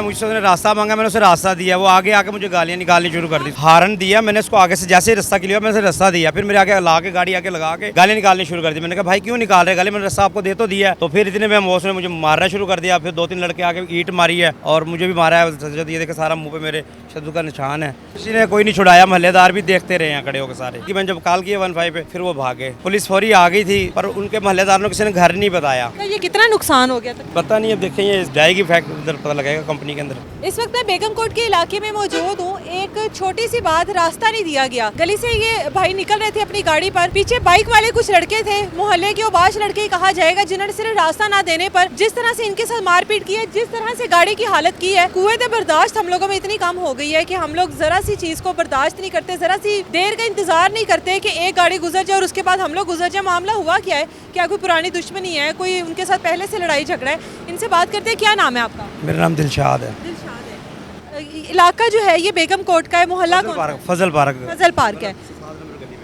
मुझसे उसने रास्ता मांगा, मैंने उसे रास्ता दिया, वो आगे आके मुझे गालियाँ निकालनी शुरू कर दी। हारन दिया मैंने उसको, आगे से जैसे ही रास्ता क्लियर मैंने उसे रास्ता दिया, फिर मेरे आगे ला के गाड़ी आके लगा के गालियाँ निकालनी शुरू कर दी। मैंने कहा भाई क्यों निकाल रहे गाली, मैंने रास्ता आपको दे तो दिया। तो फिर इतने में उसने मुझे मारना शुरू कर दिया। फिर 2-3 लड़के आके ईंट मारी है और मुझे भी मारा है। ये देखे सारा मुँह पे मेरे शत्रु का निशान है। किसी ने कोई नहीं छुड़ाया, मोहल्लेदार भी देखते रहे हैं खड़े होकर सारे। कि मैंने जब कॉल किया 15 पे, फिर वो भागे। पुलिस फौरी आ गई थी पर उनके मोहल्लेदार ने किसी ने घर नहीं बताया। ये कितना नुकसान हो गया था? पता नहीं, अब देखें ये जाएगी फैक्ट उधर पता लगेगा कंपनी के अंदर। इस वक्त मैं बेगम कोट के इलाके में मौजूद हूँ। एक छोटी सी बात, रास्ता नहीं दिया गया। गली से ये भाई निकल रहे थे अपनी गाड़ी पर, पीछे बाइक वाले कुछ लड़के थे, मोहल्ले के ओबाश लड़के कहा जाएगा, जिन्होंने सिर्फ रास्ता ना देने पर जिस तरह से इनके साथ मारपीट की है, जिस तरह से गाड़ी की हालत की है, कुव्वत बर्दाश्त हम लोगों में इतनी कम हो गई है कि हम लोग जरा सी चीज को बर्दाश्त नहीं करते, जरा सी देर का इंतजार नहीं करते कि एक गाड़ी गुजर जाए और उसके बाद हम लोग गुजर जाए। मामला हुआ क्या है? क्या कोई पुरानी दुश्मनी है? कोई उनके साथ पहले से लड़ाई झगड़ा है? इनसे बात करते हैं। क्या नाम है आपका? मेरा नाम दिलशाद है। इलाका जो है ये बेगम कोट का है, मोहल्ला फजल पार्क है।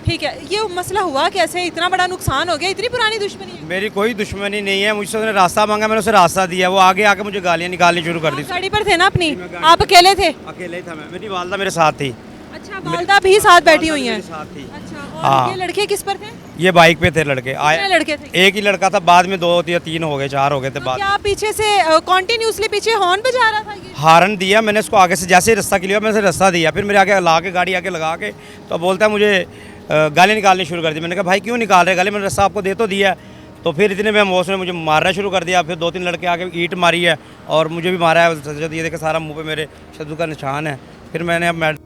ठीक है, ये मसला हुआ कैसे? इतना बड़ा नुकसान हो गया, इतनी पुरानी दुश्मनी है? मेरी कोई दुश्मनी नहीं है, मुझसे उसने रास्ता मांगा, मैंने उसे रास्ता दिया, वो आगे आके मुझे गालियाँ निकालनी शुरू कर दी। गाड़ी पर थे ना अपनी? आप अकेले थे? अकेले ही था मैं, मेरी वालदा मेरे साथ थी। अच्छा, वालदा भी साथ बैठी हुई हैं? अच्छा, और हाँ। ये लड़के किस पर थे? ये बाइक पे थे लड़के। कितने लड़के थे? एक ही लड़का था, बाद में 2 या 3 हो गए, 4 हो गए थे बाद। क्या पीछे से कॉन्टिन्यूसली पीछे हॉर्न बजा रहा था ये? हारन दिया मैंने उसको, आगे से जैसे ही रास्ता क्लियर मैंने उसे रास्ता दिया, फिर मेरे आगे ला के गाड़ी आके लगा के तो बोलता है मुझे गाली निकालनी शुरू कर दी। मैंने कहा भाई क्यों निकाल रहे गाली, मैंने रास्ता आपको दे तो दिया। तो फिर इतने में उसने मुझे मारना शुरू कर दिया। फिर 2-3 लड़के आके ईंट मारी है और मुझे भी मारा है। ये देखे सारा मुँह पे मेरे शत्रु का निशान है। फिर मैंने अब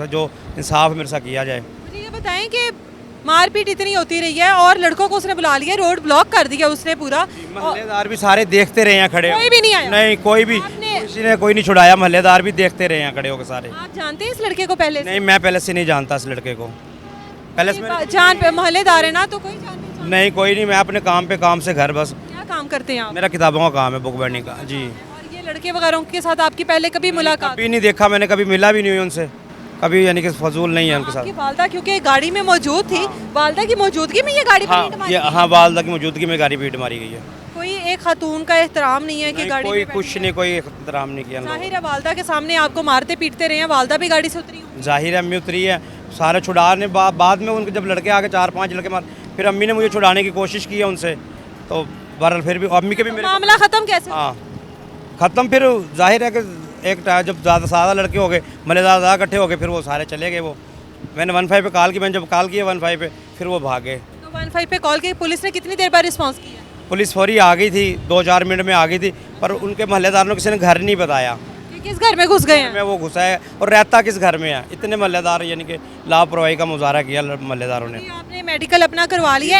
जो इंसाफ मेरे साथ किया जाए। मुझे ये बताएं कि मारपीट इतनी होती रही है और लड़कों को उसने बुला लिया, रोड ब्लॉक कर दिया उसने पूरा। मोहल्लेदार भी सारे देखते रहे हैं खड़े, कोई भी नहीं आया? नहीं, कोई भी, किसी ने कोई नहीं छुड़ाया। मोहल्लेदार भी देखते रहे हैं खड़े होकर सारे। आप जानते हैं इस लड़के को पहले से? नहीं, मैं पहले से नहीं जानता इस लड़के को। पहले से जान पे मोहल्लेदार है ना, तो कोई जानता नहीं, कोई नहीं। मैं अपने काम से घर, बस। क्या काम करते हैं आप? मेरा किताबों का काम है, बुक बाइंडिंग का जी। और ये लड़के वगैरह के साथ आपकी पहले कभी मुलाकात? कभी नहीं देखा मैंने, कभी मिला भी नहीं हुई उनसे कभी, यानी कि फजूल नहीं है उनके साथ। आपकी वालदा क्योंकि गाड़ी में मौजूद थी, वालदा की मौजूदगी में ये गाड़ी पर ईंट मारी? हाँ, वालदा की मौजूदगी में गाड़ी पीट मारी गई है। कोई एक खातून का एहतराम नहीं है कि गाड़ी कोई में कुछ नहीं, कोई एहतराम नहीं किया। जाहिर है वालदा के सामने आपको मारते पीटते रहे हैं, वालदा भी गाड़ी से उतरी होंगी। जाहिर है अम्मी उतरी है, सारे छुड़ाने बाद में उनके जब लड़के आके 4-5 लड़के मार, फिर अम्मी ने मुझे छुड़ाने की कोशिश की है उनसे। तो बहरहाल फिर भी अम्मी के भी मेरे मामला खत्म कैसे? हाँ ख़त्म। फिर जाहिर है कि एक टाइम जब ज़्यादा लड़के हो गए, मलेदार ज़्यादा इकट्ठे हो गए, फिर वो सारे चले गए। वो मैंने 15 पे कॉल की, मैंने जब कॉल किया 15 पे, फिर वो भागे। तो 15 पे कॉल की, पुलिस ने कितनी देर बाद रिस्पांस किया? पुलिस फौरी आ गई थी, 2-4 मिनट में आ गई थी, पर उनके मोहल्लेदार ने किसी ने घर नहीं बताया कि किस घर में घुस गए हैं। में वो घुसा है और रहता किस घर में है। इतने मोहल्लेदार, यानी कि लापरवाही का मुजाहरा किया मोहल्लेदारों ने। आपने मेडिकल अपना करवा लिया,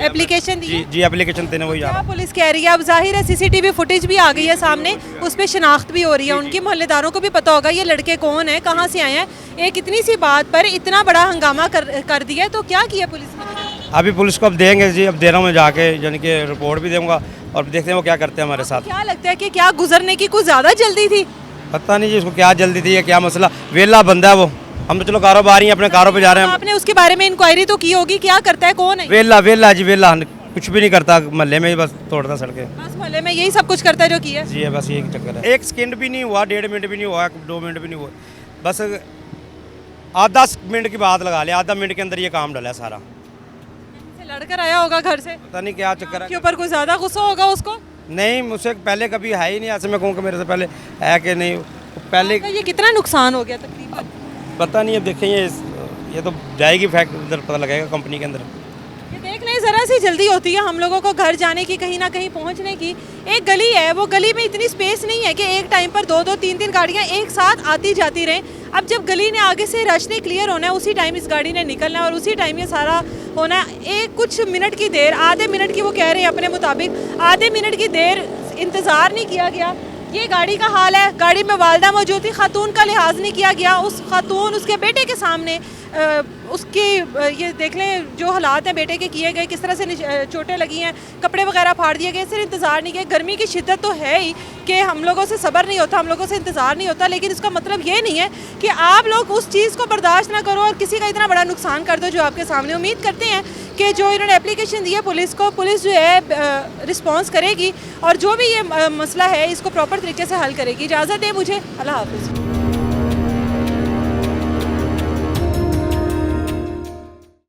एप्लीकेशन दी? जी, एप्लीकेशन देने वही जा रहा। पुलिस कह रही है, अब जाहिर है सीसीटीवी फुटेज भी आ गई है सामने, उस पर शनाख्त भी हो रही है उनकी। मोहल्लेदारों को भी पता होगा ये लड़के कौन है, कहाँ से आए हैं। एक इतनी सी बात पर इतना बड़ा हंगामा कर दिया, तो क्या किया पुलिस ने? अभी पुलिस को अब देंगे जी, अब दे रहा हूँ मैं जाके, यानी कि रिपोर्ट भी दूंगा और देखते हैं वो क्या करते हैं हमारे साथ। क्या लगता है कि क्या गुजरने की कुछ ज़्यादा जल्दी थी? पता नहीं जी उसको क्या जल्दी थी या क्या मसला। वेला बंदा है वो, हम तो चलो कारोबारी हैं, अपने कारों पे जा रहे हैं। आपने उसके बारे में इंक्वायरी तो की होगी, क्या करता है, कौन है? वेला जी, वेला कुछ भी नहीं करता मोहल्ले में, बस तोड़ता सड़कें। बस मोहल्ले में यही सब कुछ करता है जो किया? जी है, बस यही चक्कर है। 1 सेकंड भी नहीं हुआ, 1.5 मिनट भी नहीं हुआ, 2 मिनट भी नहीं हुआ, बस आधा मिनट की बात लगा लिया। आधा मिनट के अंदर ये काम डला सारा। लड़कर आया होगा घर से, पता नहीं क्या चक्कर के है। ऊपर कोई ज्यादा गुस्सा होगा उसको? नहीं, मुझसे पहले कभी है ही नहीं, ऐसे मैं कहूँ कि मेरे से पहले है कि नहीं। पहले ये कितना नुकसान हो गया तकरीबन? पता नहीं, अब देखें ये तो जाएगी फैक्ट उधर पता लगेगा कंपनी के अंदर। ये देख लें, ज़रा सी जल्दी होती है हम लोगों को घर जाने की, कहीं ना कहीं पहुंचने की। एक गली है, वो गली में इतनी स्पेस नहीं है कि एक टाइम पर 2-2, 3-3 गाड़ियां एक साथ आती जाती रहें। अब जब गली ने आगे से रश ने क्लियर होना है, उसी टाइम इस गाड़ी ने निकलना है और उसी टाइम ये सारा होना है। एक कुछ मिनट की देर, आधे मिनट की वो कह रहे हैं अपने मुताबिक, आधे मिनट की देर इंतज़ार नहीं किया गया। ये गाड़ी का हाल है। गाड़ी में वालदा मौजूद थी, खातून का लिहाज नहीं किया गया। उस खातून, उसके बेटे के सामने उसकी ये देख लें जो हालात हैं बेटे के किए गए, किस तरह से चोटें लगी हैं, कपड़े वगैरह फाड़ दिए गए। सिर्फ इंतज़ार नहीं किया। गर्मी की शिद्दत तो है ही कि हम लोगों से सब्र नहीं होता, हम लोगों से इंतज़ार नहीं होता, लेकिन इसका मतलब ये नहीं है कि आप लोग उस चीज़ को बर्दाश्त ना करो और किसी का इतना बड़ा नुकसान कर दो जो आपके सामने। उम्मीद करते हैं कि जो इन्होंने एप्लीकेशन दी है पुलिस को, पुलिस जो है रिस्पॉन्स करेगी और जो भी ये मसला है इसको प्रॉपर तरीके से हल करेगी। इजाज़त दे मुझे, अल्लाह हाफिज़।